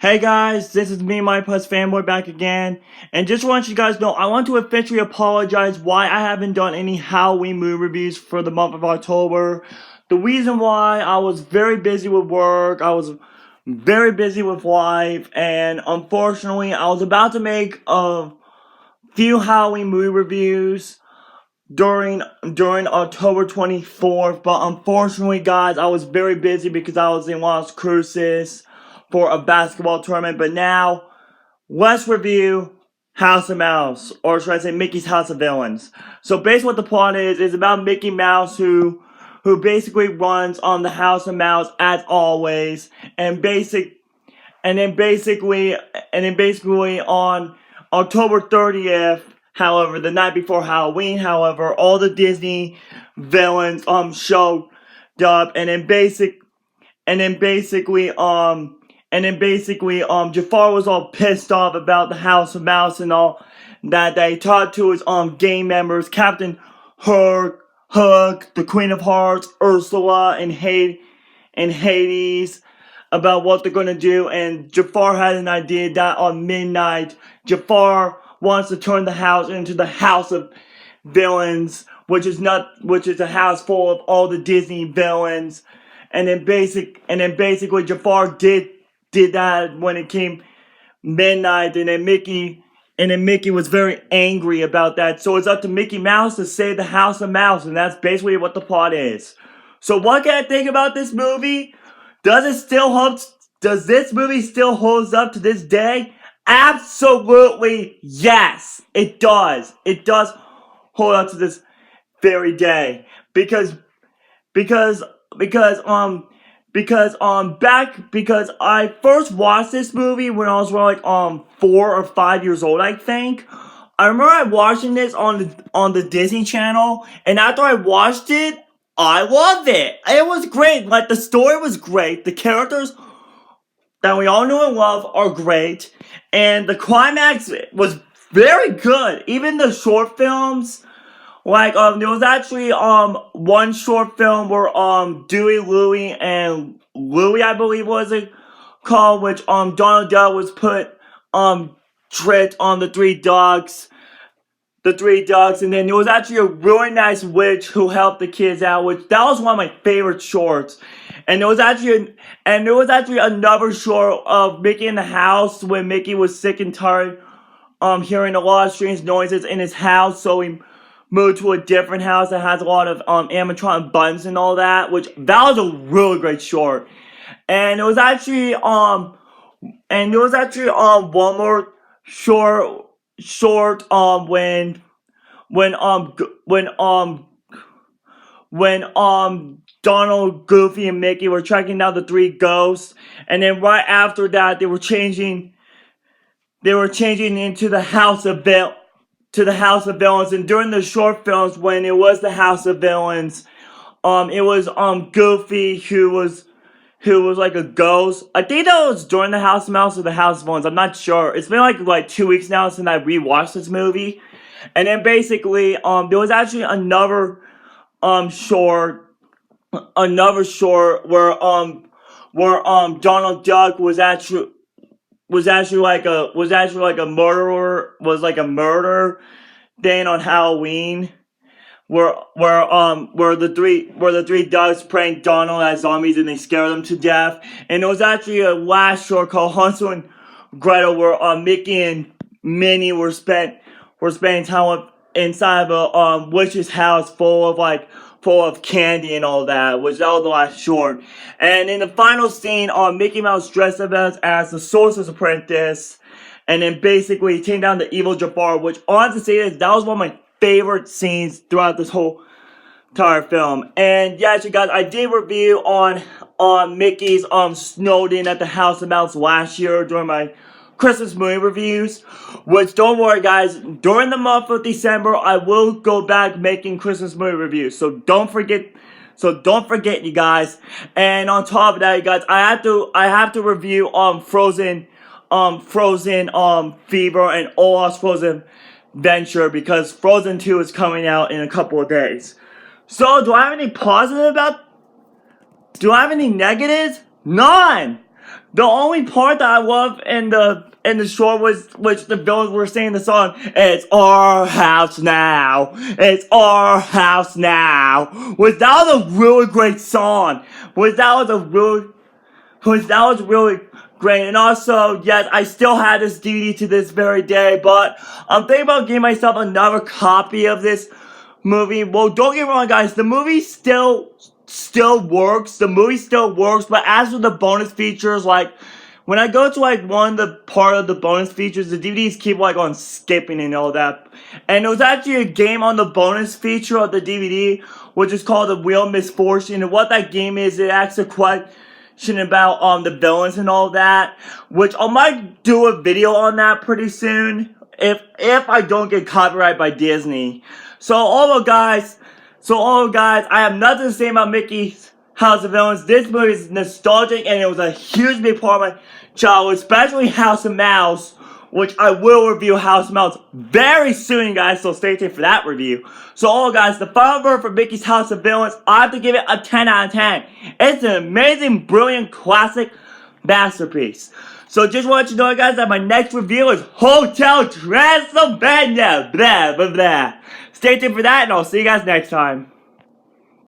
Hey guys, this is me, My Plus Fanboy, back again, and just want you guys to know, I want to officially apologize why I haven't done any Halloween movie reviews for the month of October. The reason why, I was very busy with work, I was very busy with life, and unfortunately, I was about to make a few Halloween movie reviews during October 24th, but unfortunately, guys, I was very busy because I was in Las Cruces for a basketball tournament. But now, let's review House of Mouse, or should I say Mickey's House of Villains. So basically what the plot is about Mickey Mouse who basically runs on the House of Mouse as always, and then basically on October 30th, however, the night before Halloween, however, all the Disney villains showed up, and then basically Jafar was all pissed off about the House of Mouse and all that they talked to his gang members, Captain Hook, the Queen of Hearts, Ursula, and Hades, about what they're gonna do, and Jafar had an idea that on midnight, Jafar wants to turn the house into the House of Villains, which is a house full of all the Disney villains, and then basically Jafar did that when it came midnight, and then Mickey was very angry about that, so it's up to Mickey Mouse to save the House of Mouse, and that's basically what the plot is. So what can I think about this movie? Does this movie still holds up to this day? Absolutely yes, it does. It does hold up to this very day because I first watched this movie when I was like 4 or 5 years old, I think. I remember watching this on the Disney Channel, and after I watched it, I loved it. It was great. Like, the story was great. The characters that we all know and love are great, and the climax was very good. Even the short films, like there was actually one short film where Dewey, Louie, and Louie, I believe was it called, which Donald Duck was put tricked on the three ducks, and then there was actually a really nice witch who helped the kids out, which that was one of my favorite shorts. And there was actually another short of Mickey in the house when Mickey was sick and tired hearing a lot of strange noises in his house, so he moved to a different house that has a lot of animatronic buttons and all that, which that was a really great short. And it was actually one more short when Donald, Goofy, and Mickey were tracking down the three ghosts, and then right after that they were changing into the House of Villains, and during the short films when it was the House of Villains, it was Goofy who was like a ghost. I think that was during the House of Mouse or the House of Villains. I'm not sure. It's been like 2 weeks now since I rewatched this movie. And then basically there was actually another short where Donald Duck was actually like a murderer, was like a murder thing on Halloween, where the three ducks pranked Donald as zombies and they scared them to death. And there was actually a last short called Hansel and Gretel where Mickey and Minnie were spending time inside of a witch's house full of candy and all that, which that was the last short. And in the final scene, Mickey Mouse dressed up as the Sorcerer's Apprentice, and then basically taking down the evil Jafar, which honestly that was one of my favorite scenes throughout this whole entire film. And yes, you guys, I did review on Mickey's Snowden at the House of Mouse last year during my Christmas movie reviews, which don't worry guys, during the month of December I will go back making Christmas movie reviews, so don't forget you guys. And on top of that, you guys, I have to review Frozen Fever and Olaf's Frozen Venture, because Frozen 2 is coming out in a couple of days. So do I have any negatives? None. The only part that I love in the short was which the villains were singing the song, "It's our house now, it's our house now." That was a really great song. That was really great. And also, yes, I still have this DVD to this very day, but I'm thinking about getting myself another copy of this movie. Well, don't get me wrong, guys, the movie still works. The movie still works, but as for the bonus features, like, when I go to, like, one of the part of the bonus features, the DVDs keep, like, on skipping and all that. And there was actually a game on the bonus feature of the DVD, which is called The Wheel of Misfortune. And what that game is, it asks a question about, the villains and all that, which I might do a video on that pretty soon, if I don't get copyrighted by Disney. So, guys, I have nothing to say about Mickey's House of Villains. This movie is nostalgic, and it was a huge big part of my childhood, especially House of Mouse, which I will review House of Mouse very soon, guys, so stay tuned for that review. So, guys, the final word for Mickey's House of Villains, I have to give it a 10 out of 10. It's an amazing, brilliant, classic masterpiece. So, just want to let you know, guys, that my next review is Hotel Transylvania. Blah, blah, blah. Stay tuned for that, and I'll see you guys next time.